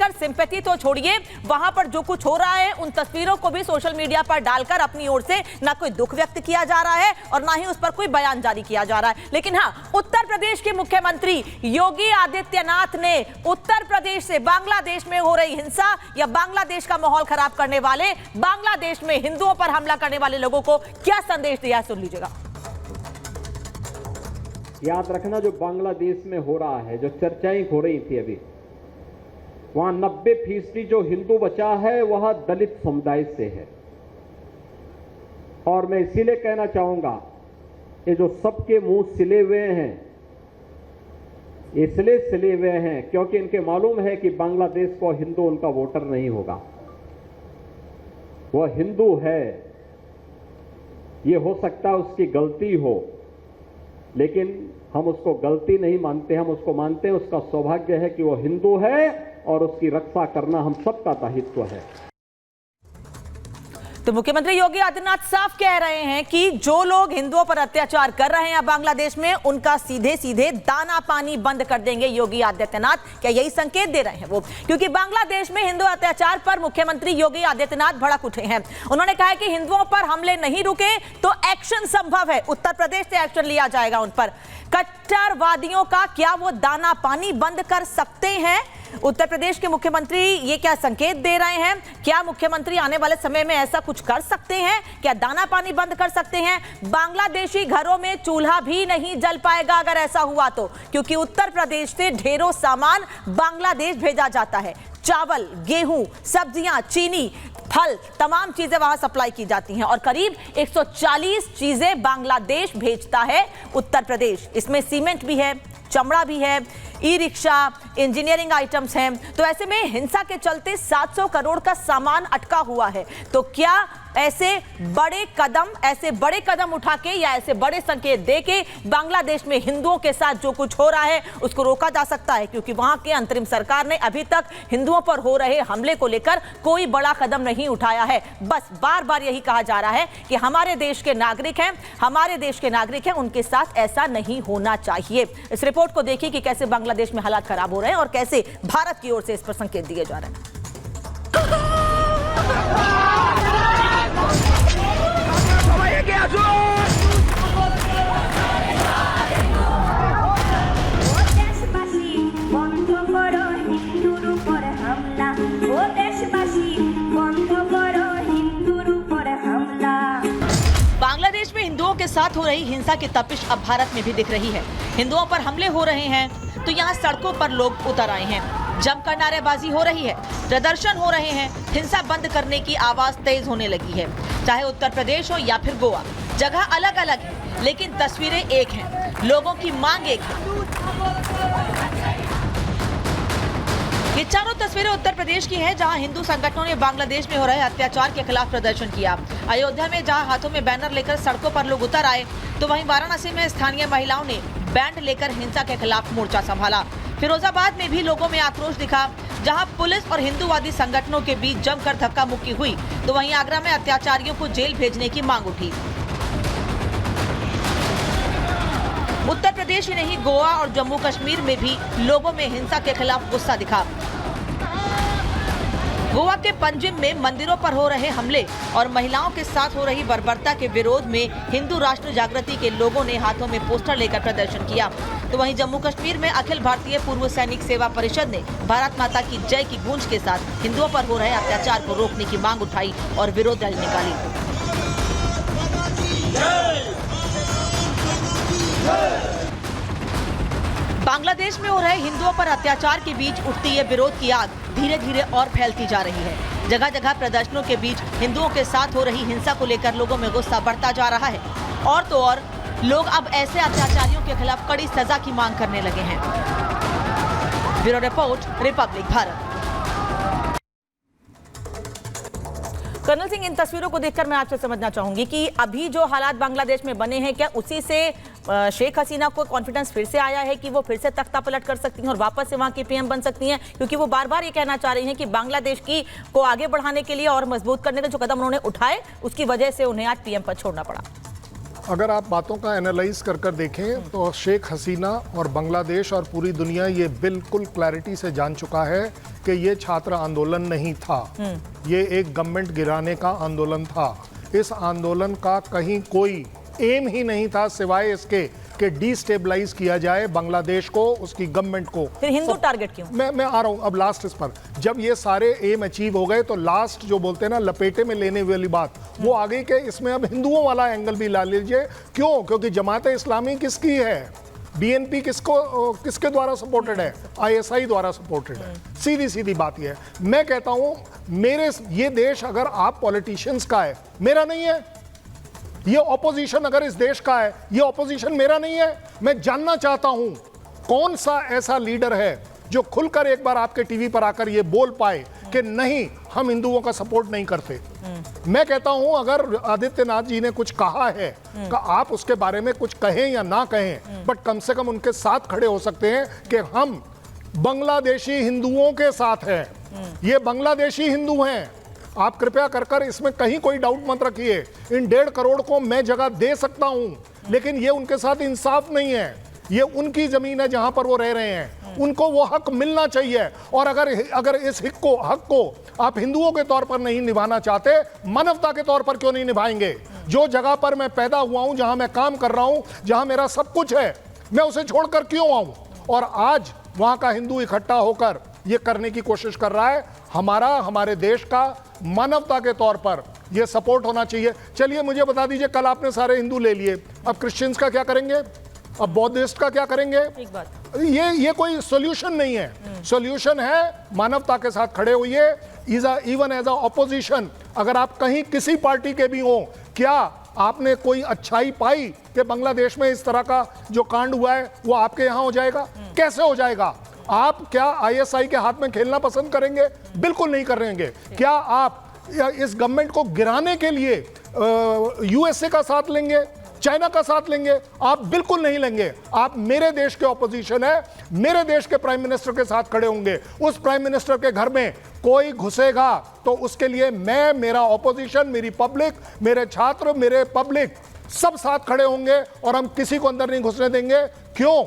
लेकर सिंपैथी तो छोड़िए, वहां पर जो कुछ हो रहा है उन तस्वीरों को भी सोशल मीडिया पर डालकर अपनी ओर से ना कोई दुख व्यक्त किया जा रहा है और ना ही उस पर कोई बयान जारी किया जा रहा है। लेकिन हाँ, उत्तर प्रदेश के मुख्यमंत्री योगी आदित्यनाथ ने उत्तर प्रदेश से बांग्लादेश में हो रही हिंसा या बांग्लादेश का माहौल खराब करने वाले, बांग्लादेश में हिंदुओं पर हमला करने वाले लोगों को क्या संदेश दिया, सुन लीजिएगा। याद रखना, जो बांग्लादेश में हो रहा है, जो चर्चाएं हो रही थी अभी, वहां 90% जो हिंदू बचा है वह दलित समुदाय से है। और मैं इसीलिए कहना चाहूंगा, ये जो सबके मुंह सिले हुए हैं, इसलिए सिले हुए हैं क्योंकि इनके मालूम है कि बांग्लादेश को हिंदू उनका वोटर नहीं होगा। वह हिंदू है, ये हो सकता है उसकी गलती हो, लेकिन हम उसको गलती नहीं मानते, हम उसको मानते हैं उसका सौभाग्य है कि वो हिंदू है और उसकी रक्षा करना हम सबका दायित्व है। तो मुख्यमंत्री योगी आदित्यनाथ साफ कह रहे हैं कि जो लोग हिंदुओं पर अत्याचार कर रहे हैं बांग्लादेश में, उनका सीधे सीधे दाना पानी बंद कर देंगे योगी आदित्यनाथ। क्या यही संकेत दे रहे हैं वो? क्योंकि बांग्लादेश में हिंदू अत्याचार पर मुख्यमंत्री योगी आदित्यनाथ भड़क उठे हैं। उन्होंने कहा है कि हिंदुओं पर हमले नहीं रुके तो एक्शन संभव है, उत्तर प्रदेश से एक्शन लिया जाएगा उन पर। कट्टरवादियों का क्या वो दाना पानी बंद कर सकते हैं? उत्तर प्रदेश के मुख्यमंत्री ये क्या संकेत दे रहे हैं? क्या मुख्यमंत्री आने वाले समय में ऐसा कुछ कर सकते हैं? क्या दाना पानी बंद कर सकते हैं? बांग्लादेशी घरों में चूल्हा भी नहीं जल पाएगा अगर ऐसा हुआ तो, क्योंकि उत्तर प्रदेश से ढेरों सामान बांग्लादेश भेजा जाता है। चावल, गेहूं, सब्जियां, चीनी, फल, तमाम चीजें वहां सप्लाई की जाती हैं और करीब 140 चीजें बांग्लादेश भेजता है उत्तर प्रदेश। इसमें सीमेंट भी है, चमड़ा भी है, ई रिक्शा, इंजीनियरिंग आइटम्स हैं। तो ऐसे में हिंसा के चलते 700 करोड़ का सामान अटका हुआ है। तो क्या ऐसे बड़े कदम उठा के या ऐसे बड़े संकेत दे के बांग्लादेश में हिंदुओं के साथ जो कुछ हो रहा है उसको रोका जा सकता है? क्योंकि वहां के अंतरिम सरकार ने अभी तक हिंदुओं पर हो रहे हमले को लेकर कोई बड़ा कदम नहीं उठाया है। बस बार बार यही कहा जा रहा है कि हमारे देश के नागरिक हैं, उनके साथ ऐसा नहीं होना चाहिए। इस रिपोर्ट को देखिए कि कैसे बांग्लादेश में हालात खराब हो रहे हैं और कैसे भारत की ओर से इस पर संकेत दिए जा रहे हैं। बांग्लादेश में हिंदुओं के साथ हो रही हिंसा की तपिश अब भारत में भी दिख रही है। हिंदुओं पर हमले हो रहे हैं तो यहाँ सड़कों पर लोग उतर आए हैं, जमकर नारेबाजी हो रही है, प्रदर्शन हो रहे हैं, हिंसा बंद करने की आवाज तेज होने लगी है। चाहे उत्तर प्रदेश हो या फिर गोवा, जगह अलग अलग है लेकिन तस्वीरें एक हैं, लोगों की मांग एक है। ये चारों तस्वीरें उत्तर प्रदेश की हैं, जहां हिंदू संगठनों ने बांग्लादेश में हो रहे अत्याचार के खिलाफ प्रदर्शन किया। अयोध्या में जहां हाथों में बैनर लेकर सड़कों पर लोग उतर आए, तो वहीं वाराणसी में स्थानीय महिलाओं ने बैंड लेकर हिंसा के खिलाफ मोर्चा संभाला। फिरोजाबाद में भी लोगों में आक्रोश दिखा, जहां पुलिस और हिंदूवादी संगठनों के बीच जमकर धक्का मुक्की हुई, तो वहीं आगरा में अत्याचारियों को जेल भेजने की मांग उठी। उत्तर प्रदेश ही नहीं, गोवा और जम्मू कश्मीर में भी लोगों में हिंसा के खिलाफ गुस्सा दिखा। गोवा के पंजिम में मंदिरों पर हो रहे हमले और महिलाओं के साथ हो रही बर्बरता के विरोध में हिंदू राष्ट्र जागृति के लोगों ने हाथों में पोस्टर लेकर प्रदर्शन किया। तो वहीं जम्मू कश्मीर में अखिल भारतीय पूर्व सैनिक सेवा परिषद ने भारत माता की जय की गूंज के साथ हिंदुओं पर हो रहे अत्याचार को रोकने की मांग उठाई और विरोध रैली निकाली। बांग्लादेश में हो रहे हिंदुओं पर अत्याचार के बीच उठती ये विरोध की आग धीरे धीरे और फैलती जा रही है। जगह जगह प्रदर्शनों के बीच हिंदुओं के साथ हो रही हिंसा को लेकर लोगों में गुस्सा बढ़ता जा रहा है और तो और लोग अब ऐसे अत्याचारियों के खिलाफ कड़ी सजा की मांग करने लगे हैं। Bureau report, Republic Bharat. Colonel Singh, इन तस्वीरों को देखकर मैं आपसे समझना चाहूंगी कि अभी जो हालात बांग्लादेश में बने हैं, क्या उसी से शेख हसीना को कॉन्फिडेंस फिर से आया है कि वो फिर से तख्ता पलट कर सकती हैं और वापस से वहां की पीएम बन सकती हैं? क्योंकि वो बार बार ये कहना चाह रही हैं कि बांग्लादेश को आगे बढ़ाने के लिए और मजबूत करने के जो कदम उन्होंने उठाए, उसकी वजह से उन्हें आज पीएम पद छोड़ना पड़ा। अगर आप बातों का एनालाइज कर देखें तो शेख हसीना और बांग्लादेश और पूरी दुनिया ये बिल्कुल क्लैरिटी से जान चुका है कि ये छात्र आंदोलन नहीं था, ये एक गवर्नमेंट गिराने का आंदोलन था। इस आंदोलन का कहीं कोई एम ही नहीं था सिवाय इसके कि डिस्टेबलाइज किया जाए बांग्लादेश को, उसकी गवर्नमेंट को। फिर हिंदू टारगेट क्यों? मैं आ रहा हूं अब लास्ट इस पर। जब ये सारे एम अचीव हो गए तो लास्ट जो बोलते हैं ना लपेटे में लेने वाली बात वो आ गई कि इसमें अब हिंदुओं वाला एंगल भी ला लीजिए। क्यों? क्योंकि जमात इस्लामी किसकी है? बीएनपी किसके द्वारा सपोर्टेड है? आईएसआई द्वारा सपोर्टेड है। सीधी सीधी बात ये है। मैं कहता हूं मेरे ये देश अगर आप पॉलिटिशियंस का है, मेरा नहीं है। ये ऑपोजिशन अगर इस देश का है, ये ऑपोजिशन मेरा नहीं है। मैं जानना चाहता हूं कौन सा ऐसा लीडर है जो खुलकर एक बार आपके टीवी पर आकर ये बोल पाए कि नहीं हम हिंदुओं का सपोर्ट नहीं करते। मैं कहता हूं अगर आदित्यनाथ जी ने कुछ कहा है कि आप उसके बारे में कुछ कहें या ना कहें, बट कम से कम उनके साथ खड़े हो सकते हैं कि हम बांग्लादेशी हिंदुओं के साथ हैं, ये बांग्लादेशी हिंदू हैं। आप कृपया कर इसमें कहीं कोई डाउट मत रखिए। इन 1.5 करोड़ को मैं जगह दे सकता हूं, लेकिन ये उनके साथ इंसाफ नहीं है। ये उनकी जमीन है जहां पर वो रह रहे हैं, उनको वो हक मिलना चाहिए। और अगर इस हक को आप हिंदुओं के तौर पर नहीं निभाना चाहते, मानवता के तौर पर क्यों नहीं निभाएंगे? जो जगह पर मैं पैदा हुआ हूं, जहां मैं काम कर रहा हूं, जहां मेरा सब कुछ है, मैं उसे छोड़कर क्यों आऊं? और आज वहां का हिंदू इकट्ठा होकर ये करने की कोशिश कर रहा है। हमारे देश का मानवता के तौर पर यह सपोर्ट होना चाहिए। चलिए मुझे बता दीजिए, कल आपने सारे हिंदू ले लिए, अब क्रिश्चियंस का क्या करेंगे? अब बौद्धिस्ट का क्या करेंगे? एक बात, ये कोई सॉल्यूशन नहीं है। सॉल्यूशन है मानवता के साथ खड़े होइए, इवन एज अ ऑपोजिशन। अगर आप कहीं किसी पार्टी के भी हो, क्या आपने कोई अच्छाई पाई कि बांग्लादेश में इस तरह का जो कांड हुआ है वो आपके यहां हो जाएगा? कैसे हो जाएगा? आप क्या आईएसआई के हाथ में खेलना पसंद करेंगे? बिल्कुल नहीं करेंगे। क्या आप इस गवर्नमेंट को गिराने के लिए यूएसए का साथ लेंगे, चाइना का साथ लेंगे? आप बिल्कुल नहीं लेंगे। आप मेरे देश के ऑपोजिशन है, मेरे देश के प्राइम मिनिस्टर के साथ खड़े होंगे। उस प्राइम मिनिस्टर के घर में कोई घुसेगा तो उसके लिए मैं, मेरा ऑपोजिशन, मेरी पब्लिक, मेरे छात्र, मेरे पब्लिक सब साथ खड़े होंगे और हम किसी को अंदर नहीं घुसने देंगे। क्यों?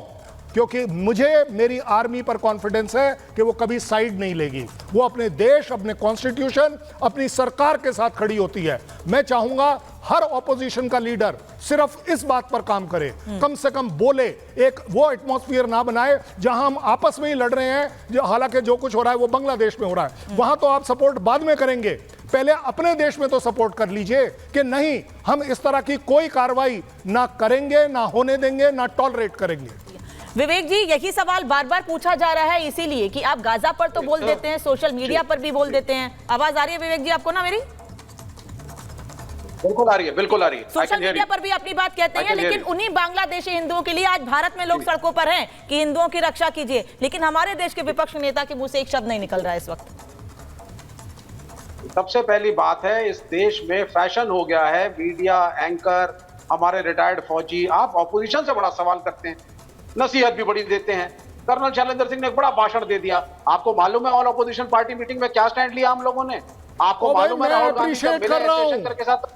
क्योंकि मुझे मेरी आर्मी पर कॉन्फिडेंस है कि वो कभी साइड नहीं लेगी। वो अपने देश, अपने कॉन्स्टिट्यूशन, अपनी सरकार के साथ खड़ी होती है। मैं चाहूंगा हर ऑपोजिशन का लीडर सिर्फ इस बात पर काम करे, कम से कम बोले, एक वो एटमॉस्फेयर ना बनाए जहां हम आपस में ही लड़ रहे हैं। हालांकि जो कुछ हो रहा है वो बांग्लादेश में हो रहा है, वहां तो आप सपोर्ट बाद में करेंगे, पहले अपने देश में तो सपोर्ट कर लीजिए कि नहीं हम इस तरह की कोई कार्रवाई ना करेंगे, ना होने देंगे, ना टॉलरेट करेंगे। विवेक जी, यही सवाल बार बार पूछा जा रहा है, इसीलिए कि आप गाजा पर तो बोल देते हैं, सोशल मीडिया पर भी बोल देते हैं। आवाज आ रही है विवेक जी आपको ना मेरी? बिल्कुल आ रही है, बिल्कुल आ रही है। सोशल मीडिया पर भी अपनी बात कहते हैं, लेकिन उन्हीं बांग्लादेशी हिंदुओं के लिए आज भारत में लोग सड़कों पर हैं कि हिंदुओं की रक्षा कीजिए, लेकिन हमारे देश के विपक्ष नेता के मुंह से एक शब्द नहीं निकल रहा है इस वक्त। सबसे पहली बात है, इस देश में फैशन हो गया है, मीडिया एंकर, हमारे रिटायर्ड फौजी, आप ऑपोजिशन से बड़ा सवाल करते हैं, नसीहत भी बड़ी देते हैं। कर्नल शैलेंद्र सिंह ने एक बड़ा भाषण दे दिया। आपको मालूम है ऑल ऑपोजिशन पार्टी मीटिंग में क्या स्टैंड लिया हम लोगों ने? आपको मालूम है राहुल गांधी के साथ